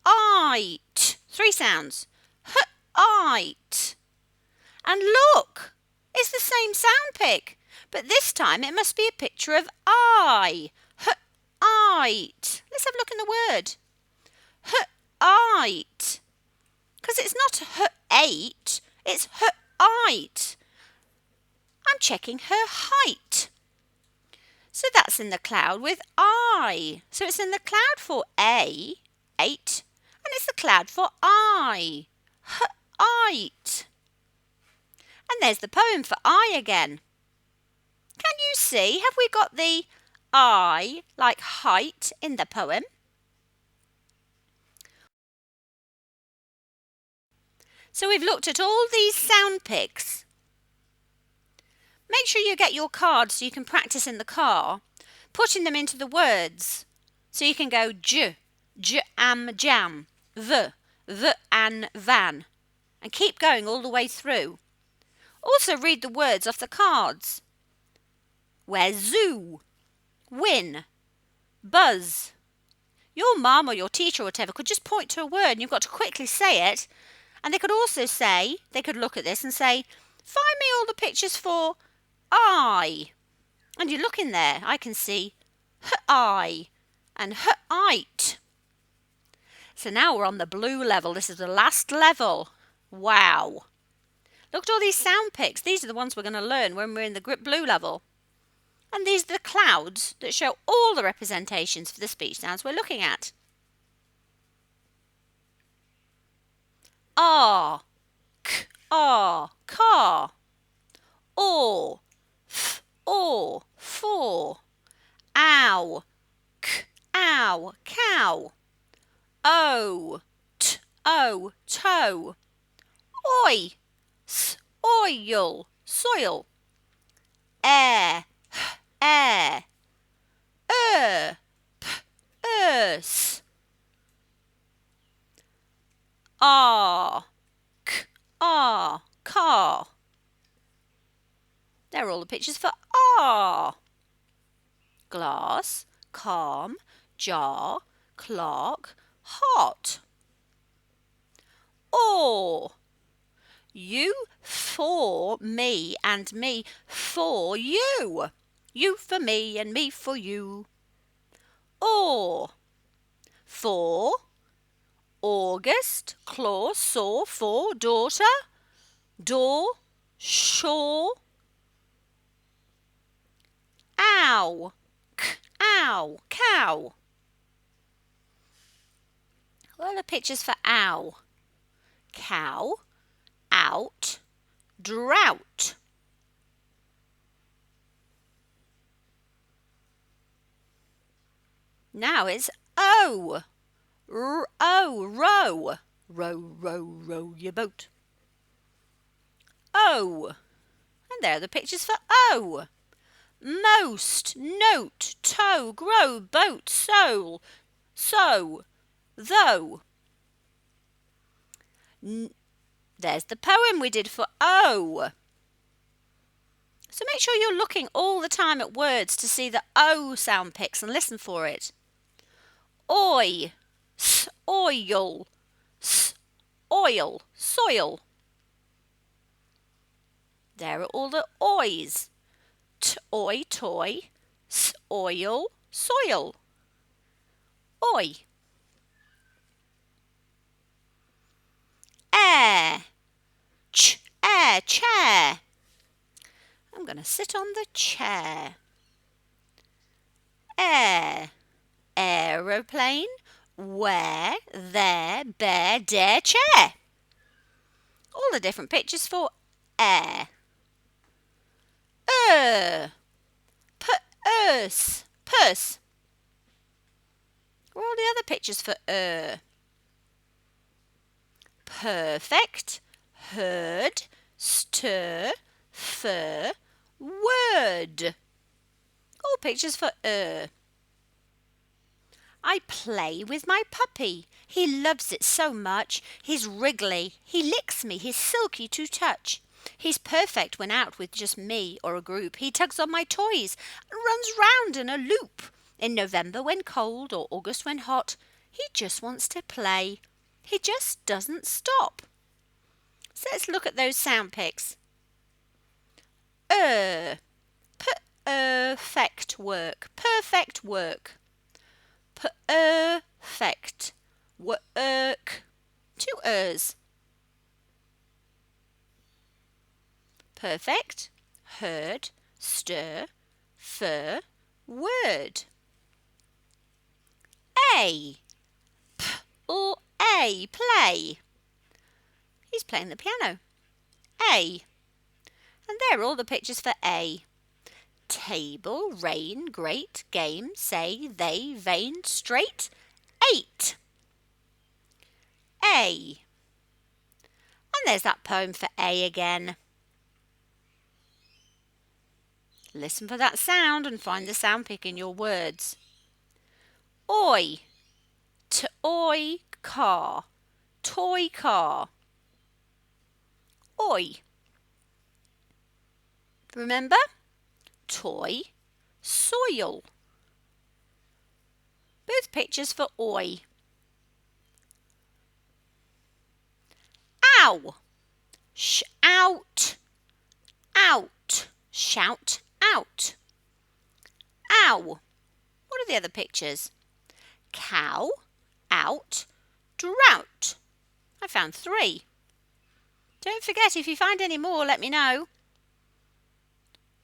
Height. 3 sounds. Height. And look, it's the same sound pic, but this time it must be a picture of I. Height. Let's have a look in the word. Height. Because it's not 8, it's height. I'm checking her height. So that's in the cloud with I. So it's in the cloud for A, 8, and it's the cloud for I, height. And there's the poem for I again. Can you see, have we got the I, like height, in the poem? So we've looked at all these sound pics. Make sure you get your cards so you can practice in the car, putting them into the words. So you can go j, am, jam, v, an, van, and keep going all the way through. Also read the words off the cards. Where's zoo, win, buzz. Your mum or your teacher or whatever could just point to a word and you've got to quickly say it. And they could also say, they could look at this and say, find me all the pictures for I. And you look in there, I can see I and height. So now we're on the blue level. This is the last level. Wow. Look at all these sound pics. These are the ones we're going to learn when we're in the grip blue level. And these are the clouds that show all the representations for the speech sounds we're looking at. R, k, r, car. Or, f, or, for. Ow, k, ow, cow. O, t, o, toe. Oi, s, oil, soil. Air, air. P, earth. R, k, r, car. There are all the pictures for R. Glass, calm, jar, clock, hot. Or, you for me and me for you. You for me and me for you. Or, for, August, claw, saw, for, daughter, door, shore. Ow, k, ow, cow. What are the pictures for ow? Cow, out, drought. Now it's O. O, row. Row, row, row your boat. O. And there are the pictures for O. Most, note, toe, grow, boat, soul, so, though. There's the poem we did for O. So make sure you're looking all the time at words to see the O sound pics and listen for it. Oi, s, oil, s, oil, soil. There are all the ois. Oi, toy, s, oil, soil. Oi. Air, air, chair. I'm going to sit on the chair. Air, aeroplane, where, there, bear, dare, chair. All the different pictures for air. Purse, purse. What are all the other pictures for Perfect, heard, stir, fur, word. All pictures for I play with my puppy. He loves it so much. He's wriggly. He licks me. He's silky to touch. He's perfect when out with just me or a group. He tugs on my toys and runs round in a loop. In November when cold or August when hot, he just wants to play. He just doesn't stop. So let's look at those sound pics. Perfect work. Perfect work. Perfect work. 2 ers. Perfect, heard, stir, fur, word. A. P or A, play. He's playing the piano. A. And there are all the pictures for A. Table, rain, great, game, say, they, vein, straight, 8. A. And there's that poem for A again. Listen for that sound and find the sound pic in your words. Oi. Toy car. Toy car. Oi. Remember? Toy, soil. Both pictures for oi. Ow. Shout. Out. Shout out. Ow. What are the other pictures? Cow, out, drought. I found 3. Don't forget, if you find any more, let me know.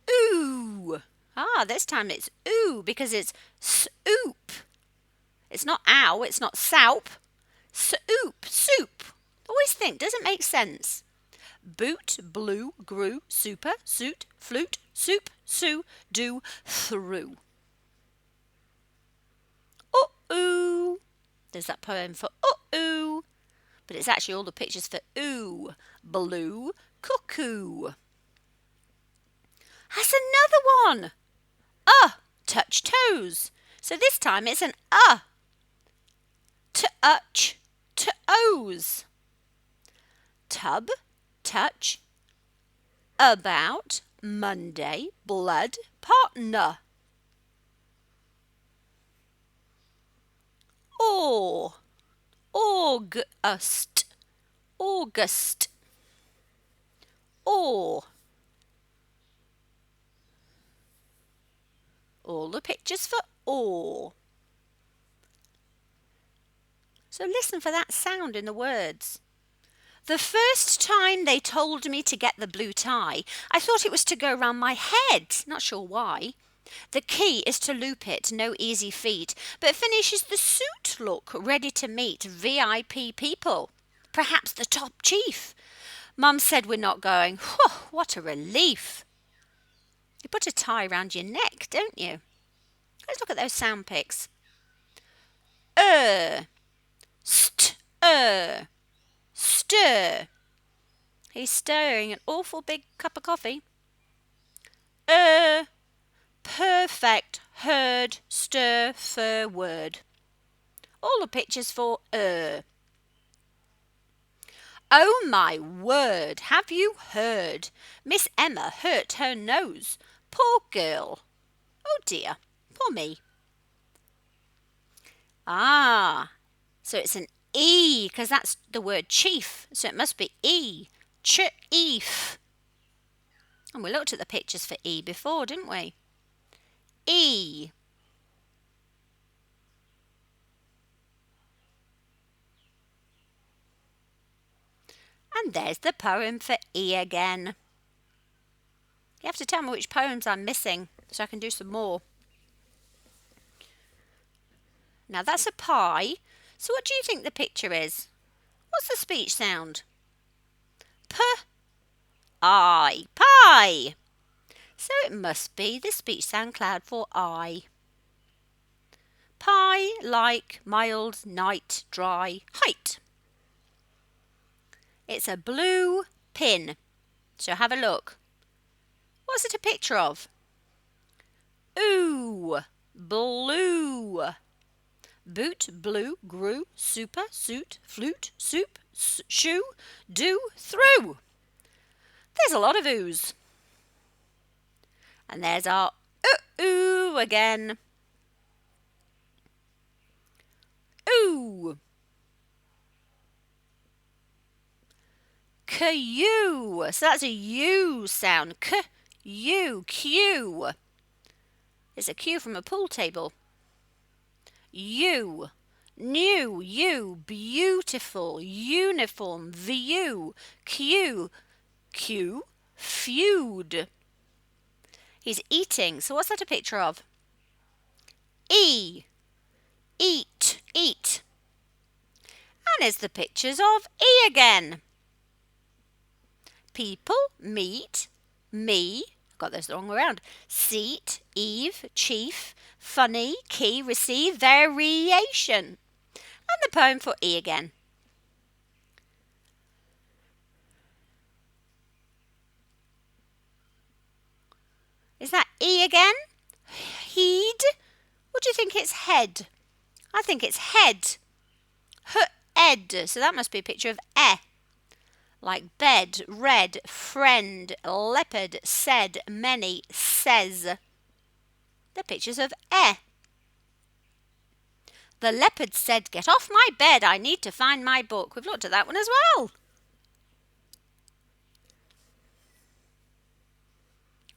Ooh. This time it's ooh because it's soup. It's not ow, it's not soup. Soup, soup. Always think, does it make sense? Boot, blue, grew, super, suit, flute, soup, sue, do, through. Ooh. There's that poem for ooh. But it's actually all the pictures for ooh. Blue, cuckoo. That's another one. Touch toes. So this time it's an touch, toes. Tub, touch, about, Monday, blood, partner. August, August. All the pictures for or. So listen for that sound in the words. The first time they told me to get the blue tie, I thought it was to go round my head, not sure why. The key is to loop it, no easy feat, but finishes the suit look, ready to meet VIP people, perhaps the top chief. Mum said we're not going. Whew, what a relief. You put a tie round your neck, don't you? Let's look at those sound pics. Stir. He's stirring an awful big cup of coffee. Perfect, heard, stir, fur, word. All the pictures for Oh my word, have you heard? Miss Emma hurt her nose. Poor girl. Oh dear, poor me. So it's an E, because that's the word chief. So it must be E. Chief. And we looked at the pictures for E before, didn't we? E. And there's the poem for E again. You have to tell me which poems I'm missing so I can do some more. Now that's a pie. So what do you think the picture is? What's the speech sound? I. Pie. So it must be the speech sound cloud for I. Pie, like, mild, night, dry, height. It's a blue pin. So have a look. What's it a picture of? Ooh, blue. boot, blue, grew, super, suit, flute, soup, shoe, do, through. There's a lot of oohs. And there's our ooh again. Ooh. Q. So that's a U sound. K, U, Q. It's a cue from a pool table. U. New, you, beautiful, uniform, view, Q, Q, feud. He's eating, so what's that a picture of? E, eat, eat. And it's the pictures of E again. People, meet, me, got this the wrong way around, seat, Eve, chief, funny, key, receive, variation. And the poem for E again. Is that E again? Heed? What do you think it's head? I think it's head. H-ed. So that must be a picture of E. Like bed, red, friend, leopard, said, many, says. The pictures of E. The leopard said, get off my bed, I need to find my book. We've looked at that one as well.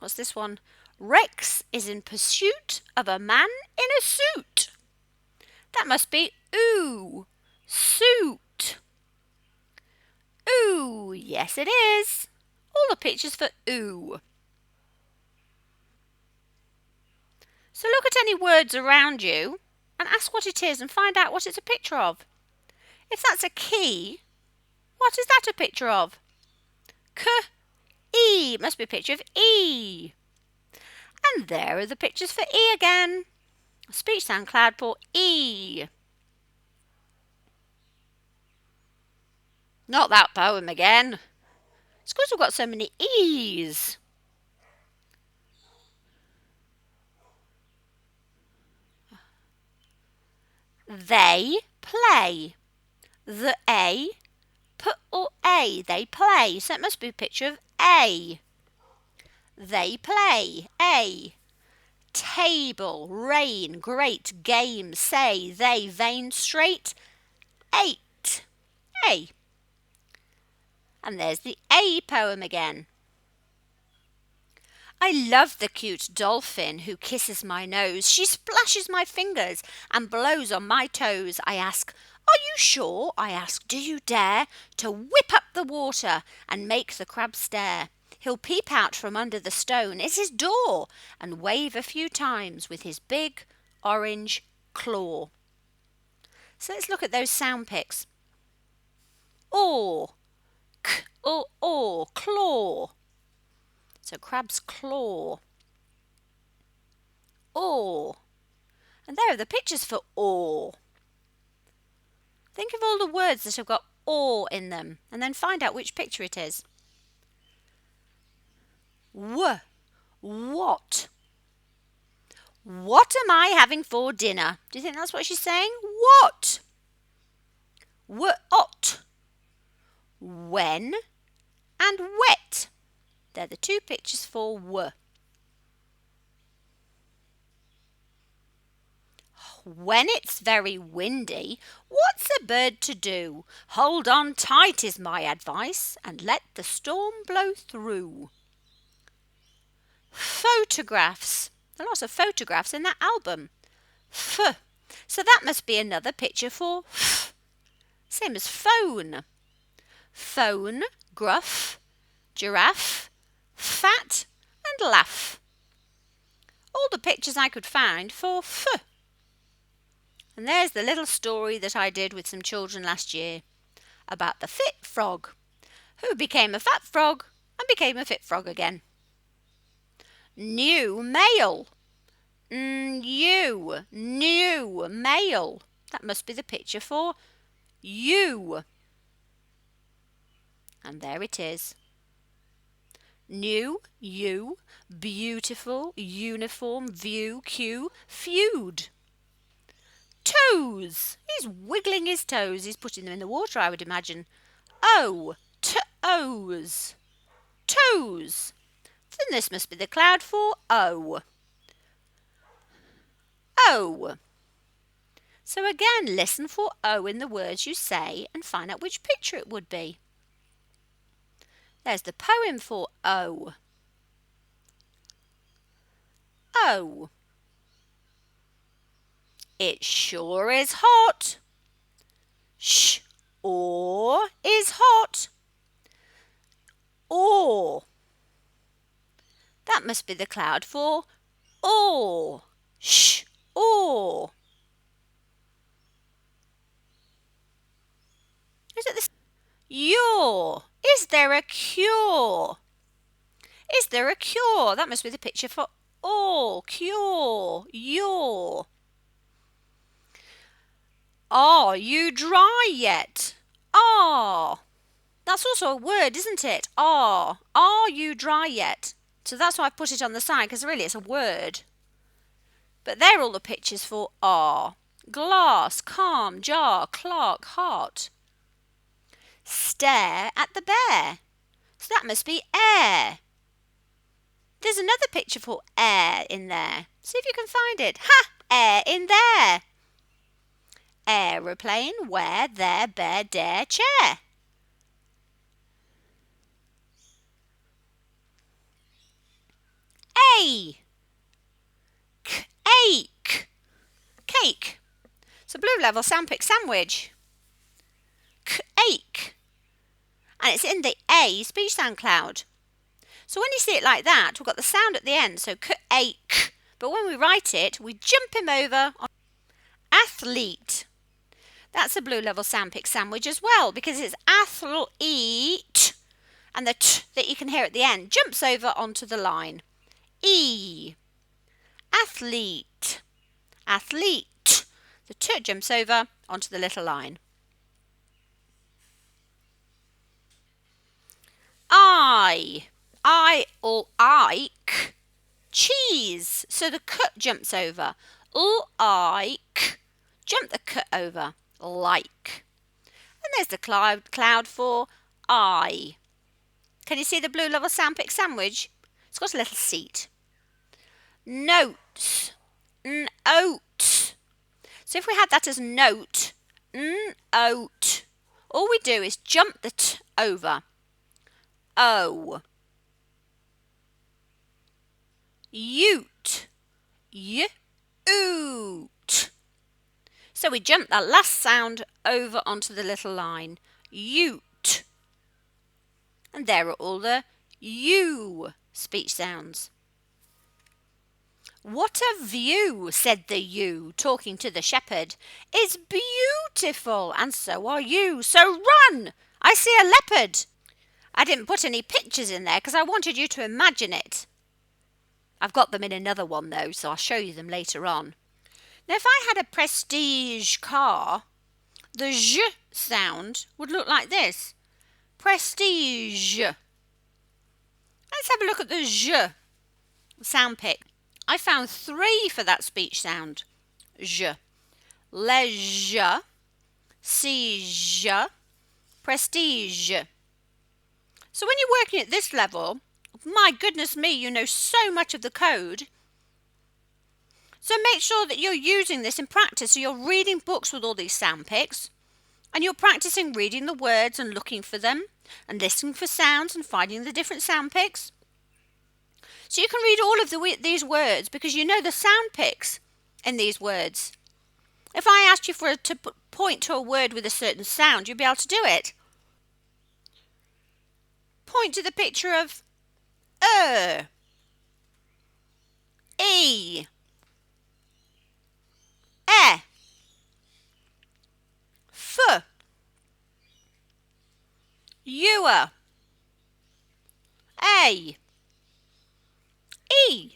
What's this one? Rex is in pursuit of a man in a suit. That must be ooh, suit. Ooh, yes it is. All the pictures for ooh. So look at any words around you and ask what it is and find out what it's a picture of. If that's a key, what is that a picture of? K-E, must be a picture of E. And there are the pictures for E again. Speech sound cloud for E. Not that poem again. It's because we've got so many E's. They play. The A, P or A, they play. So it must be a picture of A. They play, A. Table, rain, great, game, say, they, vein, straight, 8, A. And there's the A poem again. I love the cute dolphin who kisses my nose. She splashes my fingers and blows on my toes. I ask, are you sure? I ask, do you dare to whip up the water and make the crab stare? He'll peep out from under the stone, it's his door, and wave a few times with his big orange claw. So let's look at those sound pics. Or, k or, claw. So crab's claw. Or. And there are the pictures for or. Think of all the words that have got or in them and then find out which picture it is. What? What am I having for dinner? Do you think that's what she's saying? What? What? When and wet. They're the two pictures for w. When it's very windy, what's a bird to do? Hold on tight is my advice and let the storm blow through. Photographs. There are lots of photographs in that album. F. So that must be another picture for f. Same as phone. Phone, gruff, giraffe, fat and laugh. All the pictures I could find for f. And there's the little story that I did with some children last year about the fit frog who became a fat frog and became a fit frog again. New male. New male. That must be the picture for you. And there it is. New, you, beautiful, uniform, view, cue, feud. Toes. He's wiggling his toes. He's putting them in the water, I would imagine. O. Toes. Toes. Then this must be the cloud for O. O. So again, listen for O in the words you say and find out which picture it would be. There's the poem for O. O. It sure is hot. Sh. Or is hot. Or. That must be the cloud for or. Sh. Or. Is it this? Your. Is there a cure? Is there a cure? That must be the picture for or. Cure. Your. Are you dry yet? Are. That's also a word, isn't it? Are. Are you dry yet? So that's why I put it on the side, because really it's a word. But they're all the pictures for are. Glass, calm, jar, clock, heart. Stare at the bear. So that must be air. There's another picture for air in there. See if you can find it. Ha! Air in there. Aeroplane, where, there, bear, dare, chair. A. Ache. Cake. So blue level sound pic sandwich. Ache. And it's in the A speech sound cloud. So when you see it like that, we've got the sound at the end, so ache. But when we write it, we jump him over on athlete. That's a blue level sound pic sandwich as well, because it's athlete, and the t that you can hear at the end jumps over onto the line. E. Athlete. Athlete. The t jumps over onto the little line. I or Ike. Cheese. So the c jumps over. Ike. Jump the c over. Like. And there's the cloud for I. Can you see the blue level sound pic sandwich? It's got a little seat. Notes. Oat. So if we had that as note, oat, all we do is jump the t over. O. Ute. Oot. So we jump that last sound over onto the little line. Ute. And there are all the U speech sounds. What a view, said the ewe, talking to the shepherd. It's beautiful, and so are you. So run! I see a leopard. I didn't put any pictures in there because I wanted you to imagine it. I've got them in another one though, so I'll show you them later on. Now if I had a prestige car, the j sound would look like this. Prestige. Let's have a look at the j sound pic. I found 3 for that speech sound. J. Leisure. Siege. Prestige. So when you're working at this level, my goodness me, you know so much of the code. So make sure that you're using this in practice. So you're reading books with all these sound pics, and you're practicing reading the words and looking for them, and listening for sounds and finding the different sound pics. So you can read all of these words because you know the sound pics in these words. If I asked you to point to a word with a certain sound, you'd be able to do it. Point to the picture of E, F, Ewer, A, E.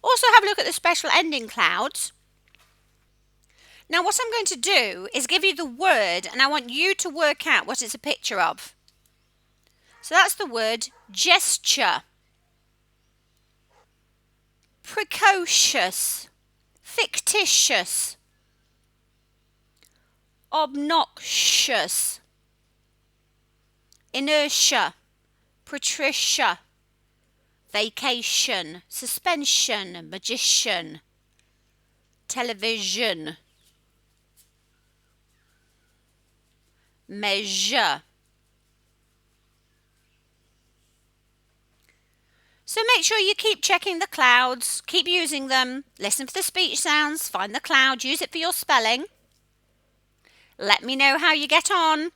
Also have a look at the special ending clouds. Now what I'm going to do is give you the word, and I want you to work out what it's a picture of. So that's the word gesture. Precocious. Fictitious. obnoxious, inertia, Patricia, vacation, suspension, magician, television, measure. So make sure you keep checking the clouds, keep using them, listen for the speech sounds, find the cloud, use it for your spelling. Let me know how you get on.